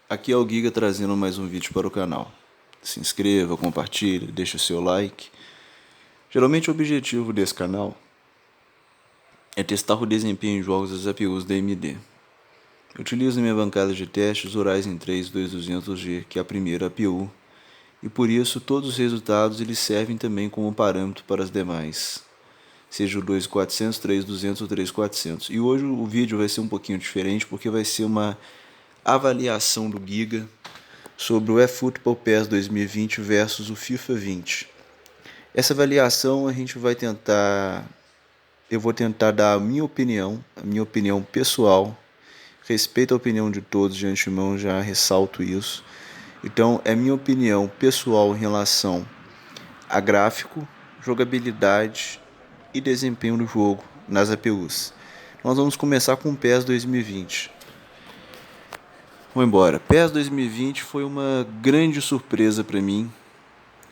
Aqui é o Giga trazendo mais um vídeo para o canal. Se inscreva, compartilhe, deixe o seu like. Geralmente o objetivo desse canal é testar o desempenho em jogos das APUs da AMD. Eu utilizo minha bancada de testes o Ryzen 3 2200G, que é a primeira APU, e por isso todos os resultados eles servem também como parâmetro para as demais, seja o 2400, 3200 ou 3400. E hoje o vídeo vai ser um pouquinho diferente porque vai ser uma avaliação do Giga sobre o eFootball PES 2020 versus o FIFA 20. Essa avaliação eu vou tentar dar a minha opinião pessoal. Respeito a opinião de todos de antemão, já ressalto isso. Então, é minha opinião pessoal em relação a gráfico, jogabilidade e desempenho do jogo nas APUs. Nós vamos começar com o PES 2020. Vamos embora. PES 2020 foi uma grande surpresa para mim.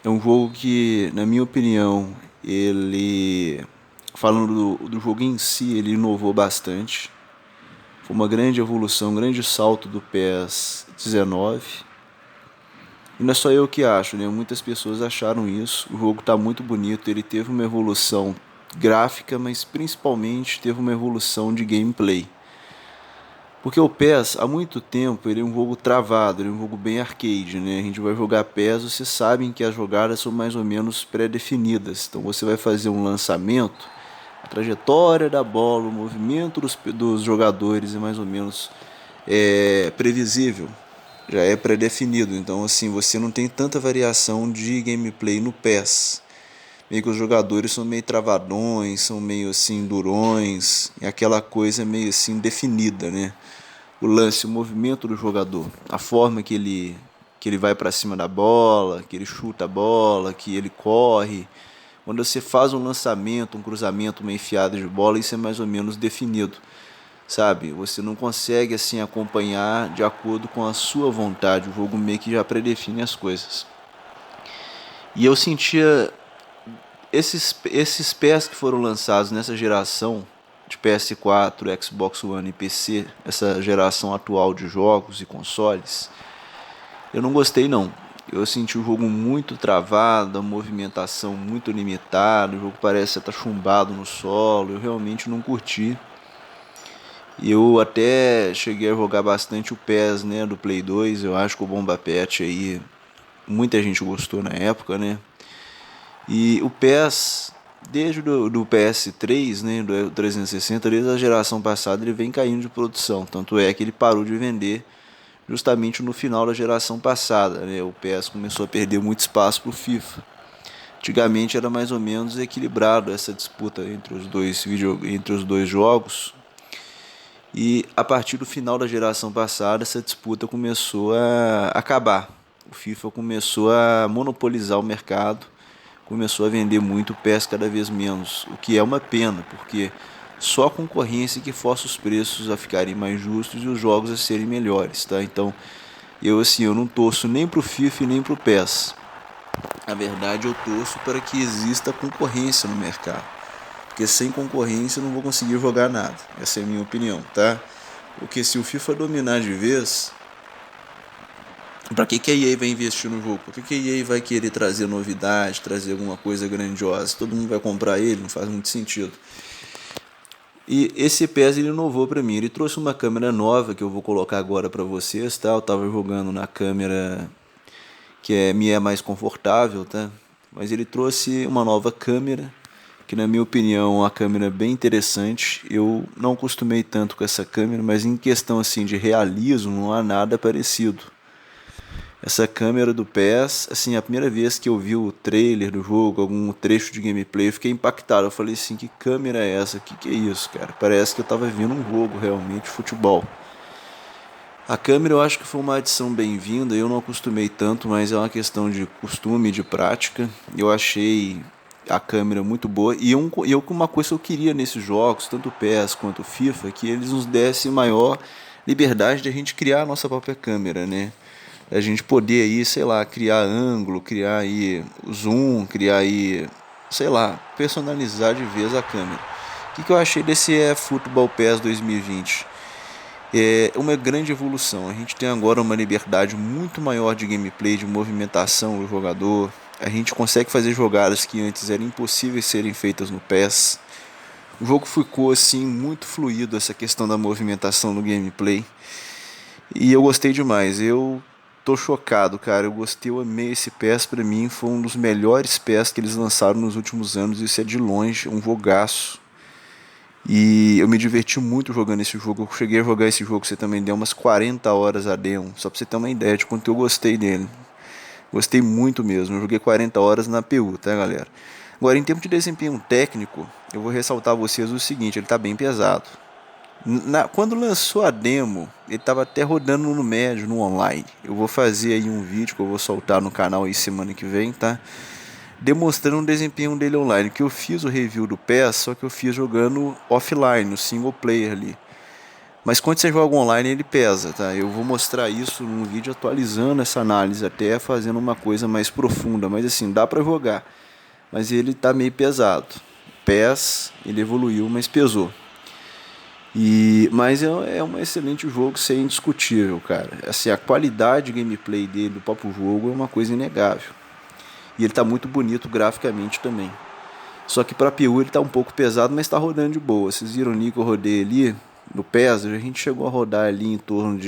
É um jogo que, na minha opinião, falando do jogo em si, ele inovou bastante. Foi uma grande evolução, um grande salto do PES 19. E não é só eu que acho, né? Muitas pessoas acharam isso. O jogo está muito bonito, ele teve uma evolução gráfica, mas principalmente teve uma evolução de gameplay. Porque o PES, há muito tempo, ele é um jogo travado, ele é um jogo bem arcade, né? A gente vai jogar PES, vocês sabem que as jogadas são mais ou menos pré-definidas. Então você vai fazer um lançamento, a trajetória da bola, o movimento dos jogadores é mais ou menos previsível, já é pré-definido. Então assim, você não tem tanta variação de gameplay no PES. Meio que os jogadores são meio travadões, são meio assim durões, é aquela coisa meio assim definida, né? O lance, o movimento do jogador, a forma que ele vai para cima da bola, que ele chuta a bola, que ele corre. Quando você faz um lançamento, um cruzamento, uma enfiada de bola, isso é mais ou menos definido, sabe? Você não consegue assim acompanhar de acordo com a sua vontade, o jogo meio que já predefine as coisas. E eu sentia esses PES que foram lançados nessa geração de PS4, Xbox One e PC, essa geração atual de jogos e consoles, eu não gostei não. Eu senti o jogo muito travado, a movimentação muito limitada, o jogo parece estar chumbado no solo, eu realmente não curti. E eu até cheguei a jogar bastante o PES, né, do Play 2, eu acho que o Bomba Pet aí, muita gente gostou na época, né. E o PES, desde do PS3, né, do 360, desde a geração passada, ele vem caindo de produção. Tanto é que ele parou de vender justamente no final da geração passada, né? O PES começou a perder muito espaço para o FIFA. Antigamente era mais ou menos equilibrado essa disputa entre os dois jogos. E a partir do final da geração passada, essa disputa começou a acabar. O FIFA começou a monopolizar o mercado, começou a vender muito PES cada vez menos, o que é uma pena, porque só a concorrência que força os preços a ficarem mais justos e os jogos a serem melhores, tá? Então, eu não torço nem pro FIFA e nem pro PES. Na verdade, eu torço para que exista concorrência no mercado, porque sem concorrência eu não vou conseguir jogar nada. Essa é a minha opinião, tá? Porque se o FIFA dominar de vez, pra que a EA vai investir no jogo? Por que a EA vai querer trazer novidade, trazer alguma coisa grandiosa? Todo mundo vai comprar ele, não faz muito sentido. E esse PES ele inovou para mim, ele trouxe uma câmera nova que eu vou colocar agora para vocês, tá? Eu tava jogando na câmera que me é mais confortável, tá? Mas ele trouxe uma nova câmera, que na minha opinião é uma câmera bem interessante. Eu não acostumei tanto com essa câmera, mas em questão assim de realismo não há nada parecido. Essa câmera do PES, assim, a primeira vez que eu vi o trailer do jogo, algum trecho de gameplay, eu fiquei impactado. Eu falei assim, que câmera é essa? Que é isso, cara? Parece que eu tava vendo um jogo realmente de futebol. A câmera eu acho que foi uma adição bem-vinda, eu não acostumei tanto, mas é uma questão de costume, de prática. Eu achei a câmera muito boa e uma coisa que eu queria nesses jogos, tanto o PES quanto o FIFA, que eles nos dessem maior liberdade de a gente criar a nossa própria câmera, né? A gente poder aí, sei lá, criar ângulo, criar aí zoom, criar aí, sei lá, personalizar de vez a câmera. O que eu achei desse eFootball PES 2020? É uma grande evolução. A gente tem agora uma liberdade muito maior de gameplay, de movimentação do jogador. A gente consegue fazer jogadas que antes eram impossíveis serem feitas no PES. O jogo ficou assim muito fluido, essa questão da movimentação no gameplay. E eu gostei demais. Eu tô chocado, cara. Eu gostei, eu amei esse PES. Pra mim foi um dos melhores PES que eles lançaram nos últimos anos. Isso é de longe um jogaço. E eu me diverti muito jogando esse jogo. Eu cheguei a jogar esse jogo, você também deu umas 40 horas a demo, só pra você ter uma ideia de quanto eu gostei dele. Gostei muito mesmo. Eu joguei 40 horas na PU, tá, galera? Agora, em termos de desempenho técnico, eu vou ressaltar a vocês o seguinte: ele tá bem pesado. Quando lançou a demo, ele estava até rodando no médio, no online. Eu vou fazer aí um vídeo que eu vou soltar no canal aí semana que vem, tá? Demonstrando o desempenho dele online. Que eu fiz o review do PES, só que eu fiz jogando offline, no single player ali. Mas quando você joga online ele pesa, tá? Eu vou mostrar isso num vídeo atualizando essa análise, até fazendo uma coisa mais profunda. Mas assim, dá pra jogar. Mas ele tá meio pesado. PES, ele evoluiu, mas pesou. Mas é um excelente jogo, isso é indiscutível, cara. Assim, a qualidade de gameplay dele, do próprio jogo, é uma coisa inegável. E ele tá muito bonito graficamente também. Só que para PU ele tá um pouco pesado, mas tá rodando de boa. Vocês viram ali que eu rodei ali no PES, a gente chegou a rodar ali em torno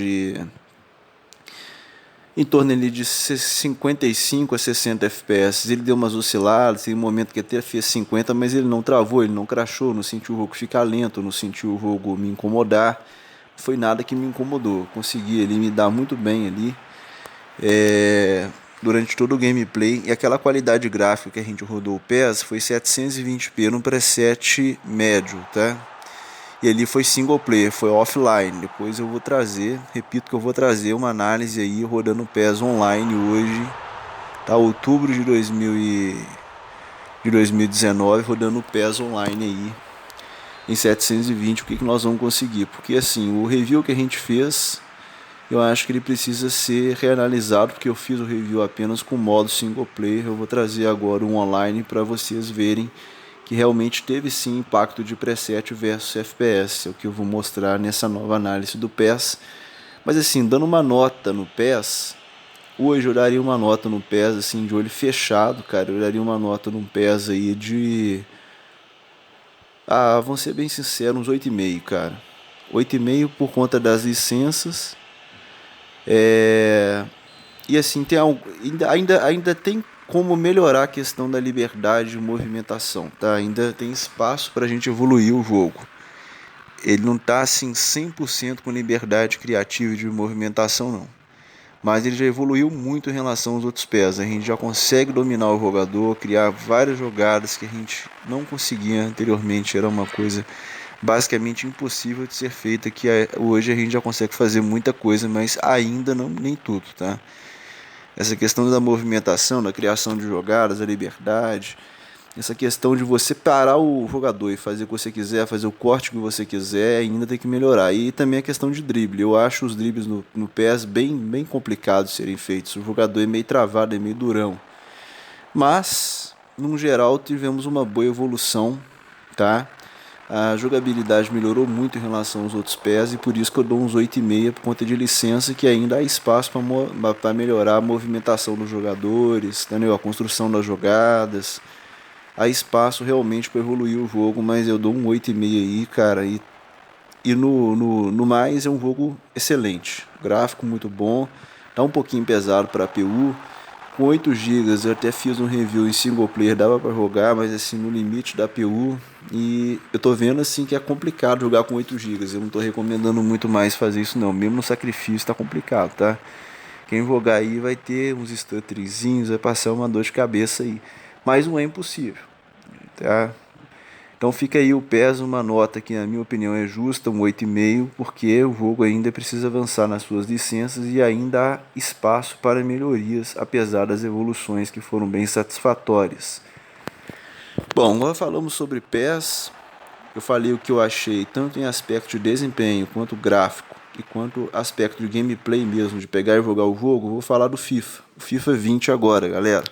ali de 55 a 60 FPS. Ele deu umas osciladas, tem um momento que até fez 50, mas ele não travou, ele não crashou, não sentiu o jogo ficar lento, não sentiu o jogo me incomodar. Não foi nada que me incomodou. Consegui ele me dar muito bem ali. Durante todo o gameplay, e aquela qualidade gráfica que a gente rodou o PES foi 720p no preset médio, tá? E ali foi single player, foi offline. Depois eu vou trazer, repito que eu vou trazer uma análise aí rodando o PES online hoje, tá? Outubro de 2019, rodando o PES online aí em 720. O que nós vamos conseguir? Porque assim, o review que a gente fez, eu acho que ele precisa ser reanalisado, porque eu fiz o review apenas com modo single player. Eu vou trazer agora um online para vocês verem que realmente teve sim impacto de preset versus FPS. É o que eu vou mostrar nessa nova análise do PES. Mas assim, dando uma nota no PES, hoje eu daria uma nota no PES assim de olho fechado, cara. Eu daria uma nota no PES aí de... vamos ser bem sinceros, uns 8,5, cara. 8,5 por conta das licenças. E assim, tem algo, ainda tem como melhorar a questão da liberdade de movimentação, tá? Ainda tem espaço para a gente evoluir o jogo. Ele não está assim 100% com liberdade criativa de movimentação, não. Mas ele já evoluiu muito em relação aos outros pés. A gente já consegue dominar o jogador, criar várias jogadas que a gente não conseguia anteriormente. Era uma coisa basicamente impossível de ser feita, que hoje a gente já consegue fazer muita coisa, mas ainda não nem tudo, tá? Essa questão da movimentação, da criação de jogadas, da liberdade, essa questão de você parar o jogador e fazer o que você quiser, fazer o corte que você quiser, ainda tem que melhorar. E também a questão de drible. Eu acho os dribles no PES bem complicados de serem feitos. O jogador é meio travado, é meio durão. Mas, no geral, tivemos uma boa evolução, tá? A jogabilidade melhorou muito em relação aos outros PES e por isso que eu dou uns 8,5 por conta de licença, que ainda há espaço para melhorar a movimentação dos jogadores, entendeu? A construção das jogadas. Há espaço realmente para evoluir o jogo, mas eu dou um 8,5 aí, cara. E no mais é um jogo excelente. Gráfico muito bom. Tá um pouquinho pesado para a PU. Com 8 gigas eu até fiz um review em single player, dava para jogar, mas assim no limite da PU. E eu tô vendo assim que é complicado jogar com 8 gigas. Eu não tô recomendando muito mais fazer isso não. Mesmo no sacrifício tá complicado, tá? Quem jogar aí vai ter uns stutterzinhos, vai passar uma dor de cabeça aí. Mas não é impossível, tá? Então fica aí o PES, uma nota que na minha opinião é justa, um 8,5, porque o jogo ainda precisa avançar nas suas licenças e ainda há espaço para melhorias, apesar das evoluções que foram bem satisfatórias. Bom, agora falamos sobre PES, eu falei o que eu achei, tanto em aspecto de desempenho, quanto gráfico, e quanto aspecto de gameplay mesmo, de pegar e jogar o jogo. Vou falar do FIFA, o FIFA 20 agora, galera.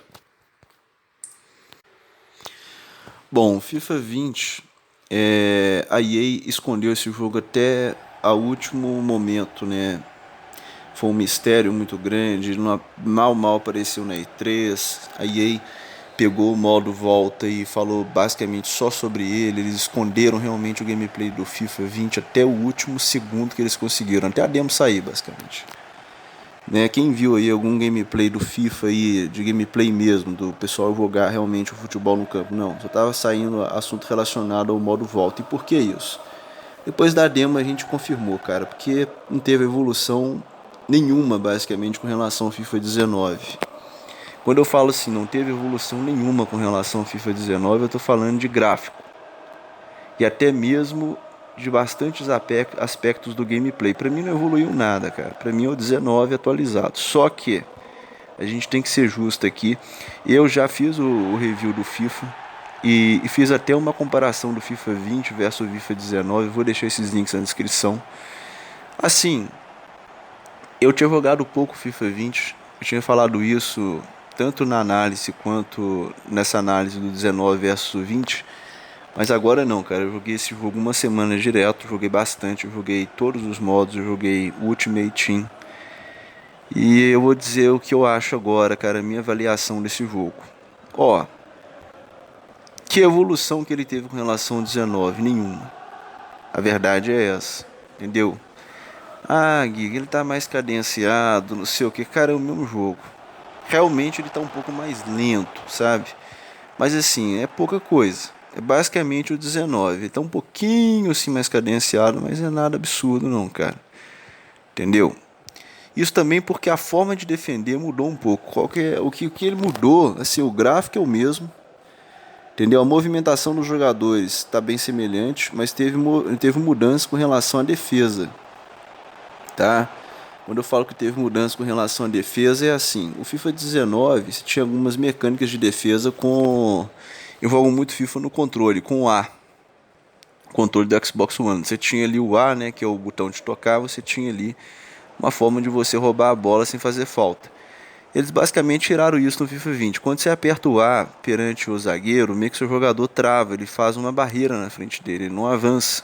Bom, FIFA 20, a EA escondeu esse jogo até a último momento, né? Foi um mistério muito grande, mal apareceu na E3, a EA pegou o modo volta e falou basicamente só sobre ele, eles esconderam realmente o gameplay do FIFA 20 até o último segundo que eles conseguiram, até a demo sair basicamente. Né, quem viu aí algum gameplay do FIFA aí, de gameplay mesmo, do pessoal jogar realmente o futebol no campo? Não, só tava saindo assunto relacionado ao modo volta. E por que isso? Depois da demo a gente confirmou, cara, porque não teve evolução nenhuma, basicamente, com relação ao FIFA 19. Quando eu falo assim, não teve evolução nenhuma com relação ao FIFA 19, eu tô falando de gráfico. E até mesmo de bastantes aspectos do gameplay. Pra mim não evoluiu nada, cara. Pra mim é o 19 atualizado. Só que a gente tem que ser justo aqui. Eu já fiz o review do FIFA e fiz até uma comparação do FIFA 20 versus o FIFA 19. Vou deixar esses links na descrição. Assim, eu tinha jogado pouco FIFA 20. Eu tinha falado isso tanto na análise quanto nessa análise do 19 versus o 20. Mas agora não, cara. Eu joguei esse jogo uma semana direto. Joguei bastante. Eu joguei todos os modos. Eu joguei Ultimate Team. E eu vou dizer o que eu acho agora, cara, a minha avaliação desse jogo. Ó, que evolução que ele teve com relação ao 19? Nenhuma. A verdade é essa, entendeu? Ah, Gui, ele tá mais cadenciado, não sei o que. Cara, é o mesmo jogo. Realmente ele tá um pouco mais lento, sabe? Mas assim, é pouca coisa. É basicamente o 19. Ele tá um pouquinho assim mais cadenciado, mas é nada absurdo não, cara. Entendeu? Isso também porque a forma de defender mudou um pouco. O que ele mudou, assim, o gráfico é o mesmo, entendeu? A movimentação dos jogadores está bem semelhante, mas teve mudança com relação à defesa, tá? Quando eu falo que teve mudança com relação à defesa, é assim, o FIFA 19 você tinha algumas mecânicas de defesa com... Eu jogo muito FIFA no controle, com o A, controle do Xbox One. Você tinha ali o A, né, que é o botão de tocar, você tinha ali uma forma de você roubar a bola sem fazer falta. Eles basicamente tiraram isso no FIFA 20. Quando você aperta o A perante o zagueiro, meio que seu jogador trava, ele faz uma barreira na frente dele, ele não avança.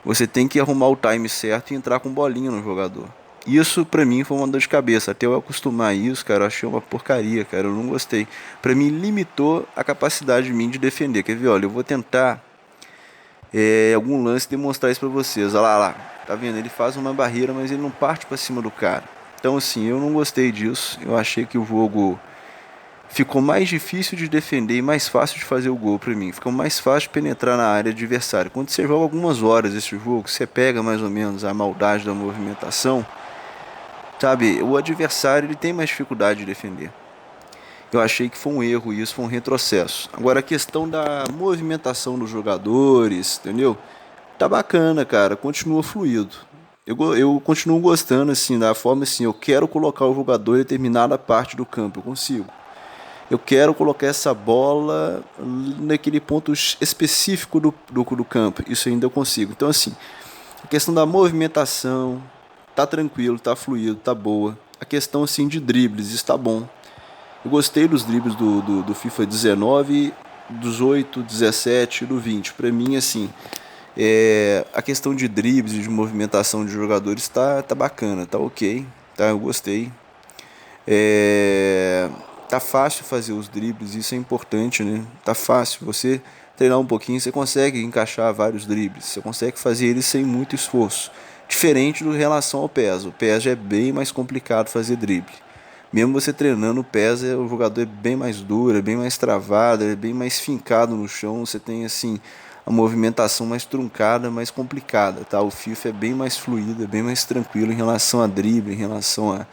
Você tem que arrumar o time certo e entrar com bolinha no jogador. Isso pra mim foi uma dor de cabeça. Até eu acostumar a isso, cara, eu achei uma porcaria, cara, eu não gostei. Pra mim limitou a capacidade de mim de defender. Quer ver? Olha, eu vou tentar algum lance demonstrar isso pra vocês. Olha lá, lá. Tá vendo? Ele faz uma barreira, mas ele não parte pra cima do cara. Então assim, eu não gostei disso. Eu achei que o jogo ficou mais difícil de defender e mais fácil de fazer o gol pra mim. Ficou mais fácil de penetrar na área adversária. Quando você joga algumas horas esse jogo, você pega mais ou menos a maldade da movimentação, sabe? O adversário ele tem mais dificuldade de defender. Eu achei que foi um erro isso, foi um retrocesso. Agora a questão da movimentação dos jogadores, entendeu? Tá bacana, cara, continua fluido. Eu continuo gostando assim da forma assim, eu quero colocar o jogador em determinada parte do campo, eu consigo. Eu quero colocar essa bola naquele ponto específico do campo, isso ainda eu consigo. Então assim, a questão da movimentação tá tranquilo, tá fluido, tá boa. A questão assim de dribles, está bom. Eu gostei dos dribles do FIFA 19, 18, 17 e do 20. Pra mim, assim, a questão de dribles e de movimentação de jogadores tá bacana, tá ok, tá? Eu gostei. Tá fácil fazer os dribles, isso é importante, né? Tá fácil, você treinar um pouquinho, você consegue encaixar vários dribles, você consegue fazer eles sem muito esforço. Diferente do relação ao PES. O PES já é bem mais complicado fazer drible. Mesmo você treinando o PES, o jogador é bem mais duro, é bem mais travado, é bem mais fincado no chão, você tem assim a movimentação mais truncada, mais complicada, tá? O FIFA é bem mais fluido, é bem mais tranquilo em relação a drible, em relação a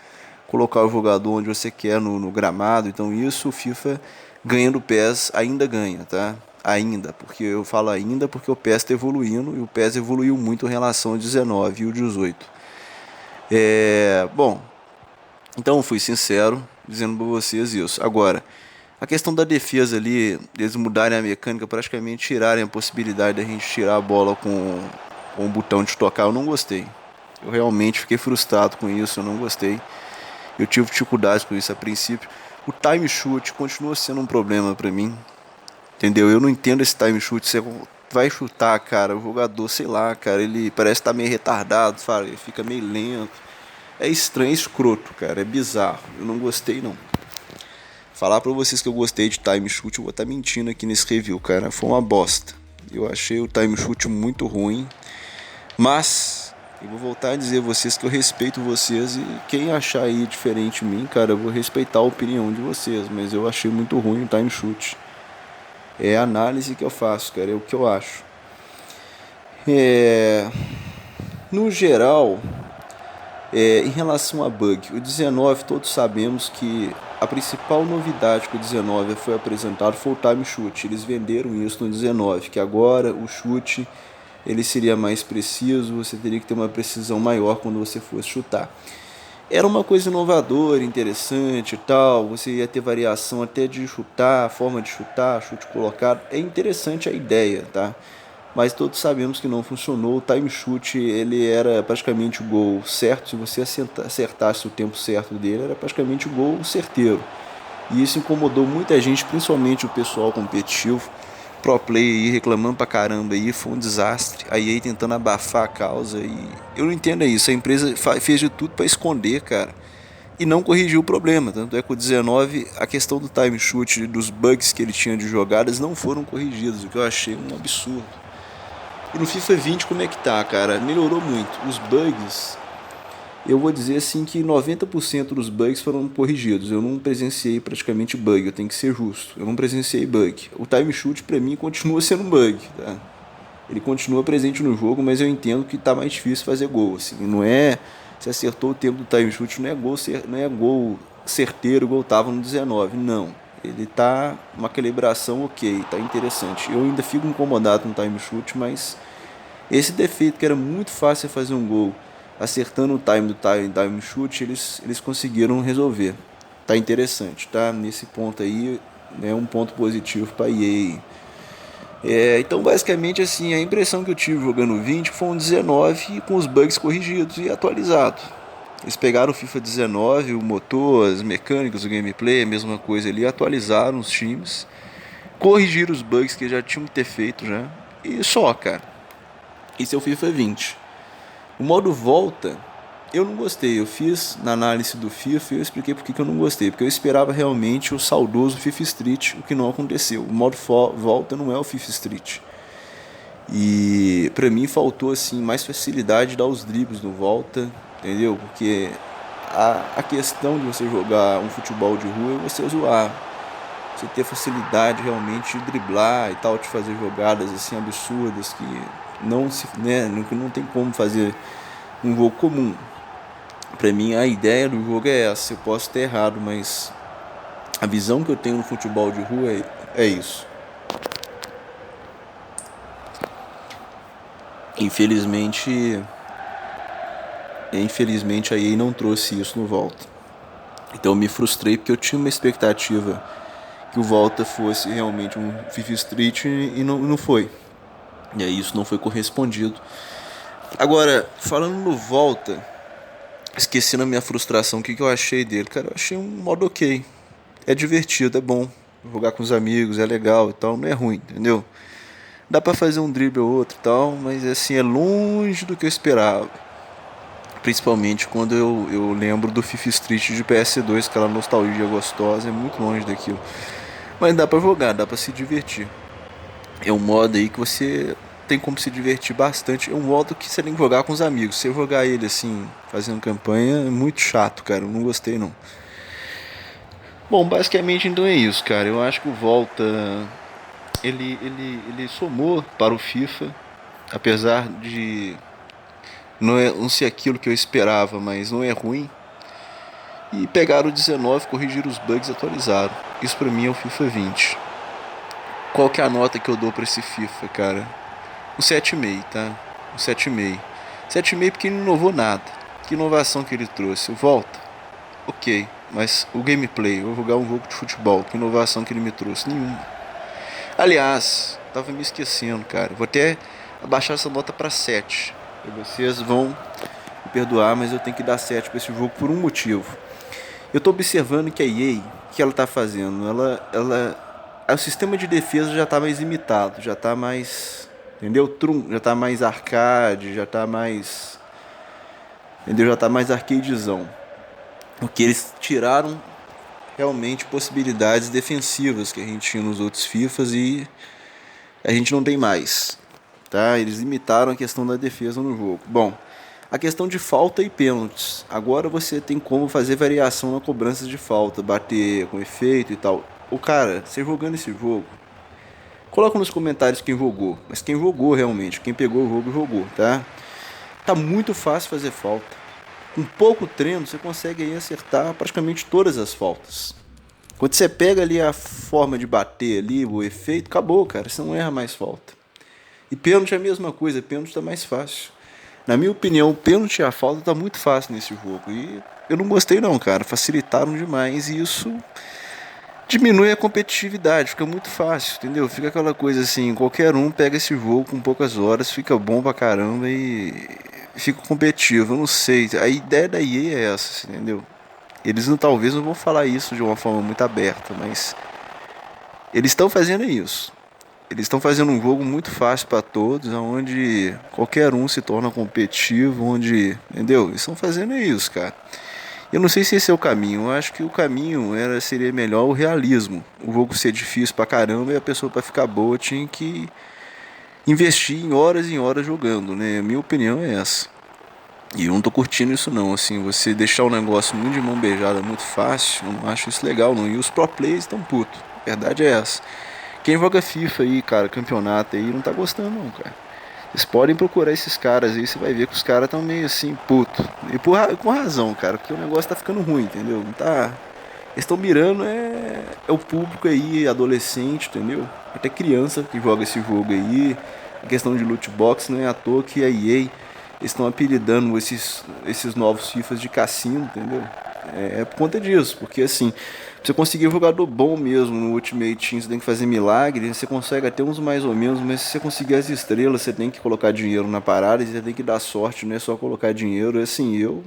colocar o jogador onde você quer no gramado. Então isso o FIFA ganha do PES, ainda ganha, tá? Ainda, porque eu falo ainda porque o PES está evoluindo e o PES evoluiu muito em relação ao 19 e o 18. Bom, então eu fui sincero dizendo para vocês isso. Agora, a questão da defesa ali, eles mudarem a mecânica, praticamente tirarem a possibilidade da gente tirar a bola com o botão de tocar, eu não gostei. Eu realmente fiquei frustrado com isso, eu não gostei. Eu tive dificuldades com isso a princípio. O time shoot continua sendo um problema para mim. Entendeu? Eu não entendo esse time shoot ser vai chutar, cara, o jogador, sei lá, cara, ele parece estar meio retardado, sabe? Ele fica meio lento. É estranho, é escroto, cara, é bizarro. Eu não gostei, não. Falar pra vocês que eu gostei de time shoot, eu vou estar mentindo aqui nesse review, cara. Foi uma bosta. Eu achei o time shoot muito ruim. Mas eu vou voltar a dizer a vocês que eu respeito vocês. E quem achar aí diferente de mim, cara, eu vou respeitar a opinião de vocês. Mas eu achei muito ruim o time shoot. É a análise que eu faço, cara. É o que eu acho. No geral, em relação a bug, o 19 todos sabemos que a principal novidade que o 19 foi apresentado foi o time shoot. Eles venderam isso no 19, que agora o chute ele seria mais preciso, você teria que ter uma precisão maior quando você fosse chutar. Era uma coisa inovadora, interessante e tal, você ia ter variação até de chutar, forma de chutar, chute colocado. É interessante a ideia, tá? Mas todos sabemos que não funcionou. O time shoot ele era praticamente o gol certo. Se você acertasse o tempo certo dele, era praticamente o gol certeiro. E isso incomodou muita gente, principalmente o pessoal competitivo. Pro play aí reclamando pra caramba aí, foi um desastre. A EA tentando abafar a causa e eu não entendo isso. A empresa fez de tudo para esconder, cara, e não corrigiu o problema. Tanto é que o 19, a questão do time shoot, dos bugs que ele tinha de jogadas não foram corrigidos, o que eu achei um absurdo. E no FIFA 20 como é que tá, cara? Melhorou muito. Os bugs, eu vou dizer assim que 90% dos bugs foram corrigidos. Eu não presenciei praticamente bug, eu tenho que ser justo. Eu não presenciei bug. O time shoot pra mim continua sendo um bug, tá? Ele continua presente no jogo, mas eu entendo que tá mais difícil fazer gol, assim. Não é se acertou o tempo do time shoot, não é gol certeiro igual tava no 19, não. Ele tá uma calibração ok, tá interessante. Eu ainda fico incomodado no time shoot, mas esse defeito que era muito fácil fazer um gol, acertando o time do time shoot, eles conseguiram resolver. Tá interessante, tá? Nesse ponto aí é um ponto positivo para EA. Então basicamente assim, a impressão que eu tive jogando o 20 foi um 19 com os bugs corrigidos e atualizado. Eles pegaram o FIFA 19, o motor, as mecânicas, o gameplay, a mesma coisa ali, atualizaram os times, corrigiram os bugs que já tinham que ter feito já. E só, cara. Esse é o FIFA 20. O modo volta, eu não gostei. Eu fiz na análise do FIFA e eu expliquei porque que eu não gostei. Porque eu esperava realmente o saudoso FIFA Street, o que não aconteceu. O modo volta não é o FIFA Street. E pra mim faltou assim mais facilidade de dar os dribles no volta, entendeu? Porque a questão de você jogar um futebol de rua é você zoar. Você ter facilidade realmente de driblar e tal, de fazer jogadas assim absurdas que não se, né, não tem como fazer um jogo comum. Pra mim a ideia do jogo é essa. Eu posso ter errado, mas a visão que eu tenho no futebol de rua é isso. Infelizmente a EA não trouxe isso no Volta. Então eu me frustrei porque eu tinha uma expectativa que o Volta fosse realmente um FIFA Street e não foi. E aí isso não foi correspondido. Agora, falando no Volta, esquecendo a minha frustração, o que eu achei dele? Cara, eu achei um modo ok. É divertido, é bom. Jogar com os amigos, é legal e tal, não é ruim, entendeu? Dá pra fazer um drible ou outro e tal, mas assim, é longe do que eu esperava. Principalmente quando eu lembro do FIFA Street de PS2, aquela nostalgia gostosa, é muito longe daquilo. Mas dá pra jogar, dá pra se divertir. É um modo aí que você tem como se divertir bastante. É um modo que você tem que jogar com os amigos. Se eu jogar ele assim, fazendo campanha, é muito chato, cara. Eu não gostei não. Bom, basicamente então é isso, cara. Eu acho que o Volta ele somou para o FIFA, apesar de não ser aquilo que eu esperava, mas não é ruim. E pegaram o 19, corrigiram os bugs e atualizaram. Isso pra mim é o FIFA 20. Qual que é a nota que eu dou pra esse FIFA, cara? Um 7,5, tá? Um 7,5. 7,5 porque ele não inovou nada. Que inovação que ele trouxe? Volta? Ok. Mas o gameplay, eu vou jogar um jogo de futebol. Que inovação que ele me trouxe? Nenhuma. Aliás, tava me esquecendo, cara. Vou até abaixar essa nota pra 7. E vocês vão me perdoar, mas eu tenho que dar 7 pra esse jogo por um motivo. Eu tô observando que a EA, o que ela tá fazendo? O sistema de defesa já tá mais imitado, já tá mais entendeu? Já tá mais arcade, já tá mais, entendeu? Já tá mais arcadezão. Porque eles tiraram realmente possibilidades defensivas que a gente tinha nos outros FIFAs e a gente não tem mais, tá? Eles limitaram a questão da defesa no jogo. Bom, a questão de falta e pênaltis. Agora você tem como fazer variação na cobrança de falta, bater com efeito e tal. O cara, você jogando esse jogo, coloca nos comentários quem jogou, mas quem jogou realmente, quem pegou o jogo jogou, tá? Tá muito fácil fazer falta. Com pouco treino você consegue aí acertar praticamente todas as faltas. Quando você pega ali a forma de bater ali, o efeito, acabou, cara, você não erra mais falta. E pênalti é a mesma coisa, pênalti tá mais fácil. Na minha opinião, o pênalti e a falta tá muito fácil nesse jogo. E eu não gostei não, cara. Facilitaram demais e isso diminui a competitividade, fica muito fácil, entendeu? Fica aquela coisa assim, qualquer um pega esse jogo com poucas horas, fica bom pra caramba e fica competitivo. Eu não sei, a ideia da EA é essa, entendeu? Eles não, talvez não vão falar isso de uma forma muito aberta, mas eles estão fazendo isso. Eles estão fazendo um jogo muito fácil para todos, onde qualquer um se torna competitivo, onde, entendeu? Eles estão fazendo isso, cara. Eu não sei se esse é o caminho. Eu acho que o caminho seria melhor o realismo. O jogo ser difícil pra caramba e a pessoa para ficar boa tinha que investir em horas e horas jogando, né? A minha opinião é essa. E eu não tô curtindo isso não, assim, você deixar o negócio muito de mão beijada, muito fácil, eu não acho isso legal não. E os pro players estão putos, a verdade é essa. Quem joga FIFA aí, cara, campeonato aí, não tá gostando não, cara. Vocês podem procurar esses caras aí, você vai ver que os caras tão meio assim, puto. E com razão, cara, porque o negócio tá ficando ruim, entendeu? Não tá... Eles estão mirando é o público aí, adolescente, entendeu? Até criança que joga esse jogo aí. A questão de loot box não é à toa que a EA estão apelidando esses novos FIFAs de cassino, entendeu? É por conta disso, porque assim, pra você conseguir um jogador bom mesmo no Ultimate Team, você tem que fazer milagre, você consegue até uns mais ou menos, mas se você conseguir as estrelas, você tem que colocar dinheiro na parada, e você tem que dar sorte, não é só colocar dinheiro. E assim, eu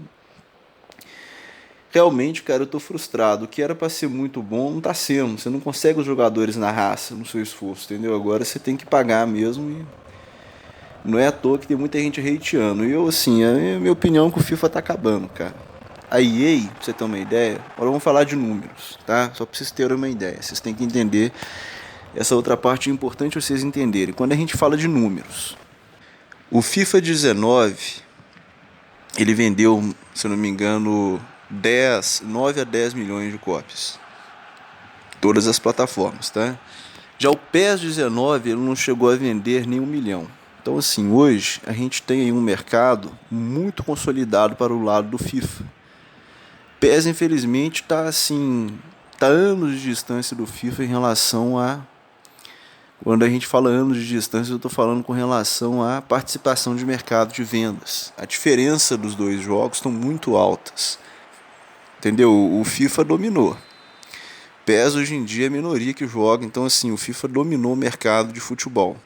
realmente, cara, eu tô frustrado. O que era pra ser muito bom não tá sendo. Você não consegue os jogadores na raça, no seu esforço, entendeu? Agora você tem que pagar mesmo e não é à toa que tem muita gente hateando. E eu, assim, a minha opinião é que o FIFA tá acabando, cara. A EA, pra você ter uma ideia, agora vamos falar de números, tá? Só pra vocês terem uma ideia. Vocês têm que entender essa outra parte, é importante vocês entenderem. Quando a gente fala de números, o FIFA 19, ele vendeu, se eu não me engano, 9 a 10 milhões de cópias. Todas as plataformas, tá? Já o PES 19, ele não chegou a vender nem 1 milhão. Então, assim, hoje a gente tem aí um mercado muito consolidado para o lado do FIFA. PES, infelizmente, está assim, tá anos de distância do FIFA em relação a... Quando a gente fala anos de distância, eu estou falando com relação à participação de mercado de vendas. A diferença dos dois jogos estão muito altas. Entendeu? O FIFA dominou. PES hoje em dia é a minoria que joga, então assim, o FIFA dominou o mercado de futebol.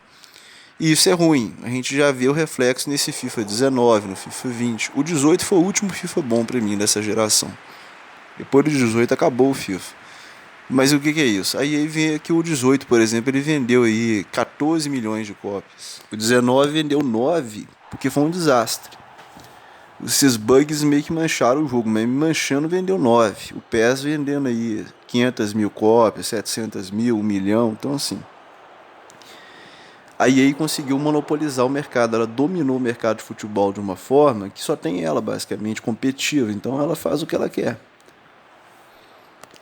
E isso é ruim, a gente já vê o reflexo nesse FIFA 19, no FIFA 20. O 18 foi o último FIFA bom pra mim dessa geração. Depois do 18 acabou o FIFA. Mas o que é isso? Aí vem aqui o 18, por exemplo, ele vendeu aí 14 milhões de cópias. O 19 vendeu 9, porque foi um desastre. Esses bugs meio que mancharam o jogo, mas manchando vendeu 9. O PES vendendo aí 500 mil cópias, 700 mil, 1 milhão, então assim... A EA conseguiu monopolizar o mercado, ela dominou o mercado de futebol de uma forma que só tem ela, basicamente, competitiva, então ela faz o que ela quer.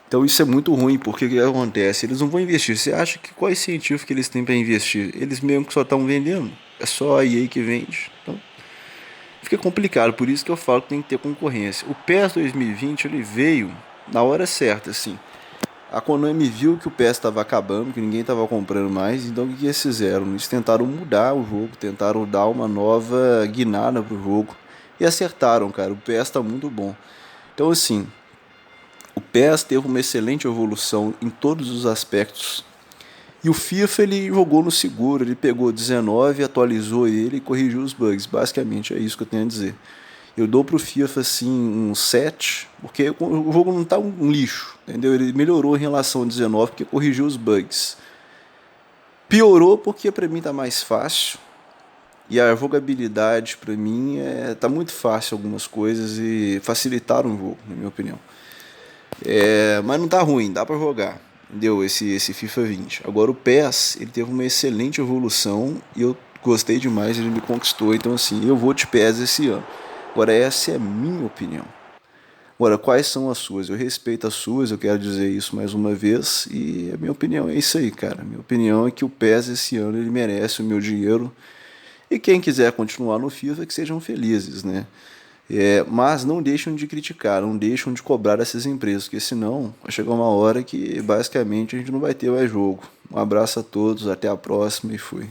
Então isso é muito ruim, porque o que acontece? Eles não vão investir. Você acha que qual incentivo que eles têm para investir? Eles mesmo que só estão vendendo, é só a EA que vende. Então fica complicado, por isso que eu falo que tem que ter concorrência. O PES 2020 ele veio na hora certa, assim. A Konami viu que o PES estava acabando, que ninguém estava comprando mais, então o que eles fizeram? Eles tentaram mudar o jogo, tentaram dar uma nova guinada pro jogo e acertaram, cara. O PES está muito bom. Então assim, o PES teve uma excelente evolução em todos os aspectos. E o FIFA ele jogou no seguro, ele pegou 19, atualizou ele e corrigiu os bugs. Basicamente é isso que eu tenho a dizer. Eu dou pro FIFA assim um 7, porque o jogo não tá um lixo, entendeu? Ele melhorou em relação ao 19 porque corrigiu os bugs. Piorou porque para mim tá mais fácil, E a jogabilidade, para mim, tá muito fácil algumas coisas e facilitaram o jogo, na minha opinião. Mas não tá ruim, dá para jogar. Entendeu? Esse FIFA 20. Agora o PES, ele teve uma excelente evolução e eu gostei demais, ele me conquistou. Então assim, eu vou de PES esse ano. Agora essa é a minha opinião. Agora, quais são as suas? Eu respeito as suas, eu quero dizer isso mais uma vez, e a minha opinião é isso aí, cara. Minha opinião é que o PES esse ano ele merece o meu dinheiro. E quem quiser continuar no FIFA, que sejam felizes, né? Mas não deixam de criticar, não deixam de cobrar essas empresas, porque senão vai chegar uma hora que basicamente a gente não vai ter mais jogo. Um abraço a todos, até a próxima e fui.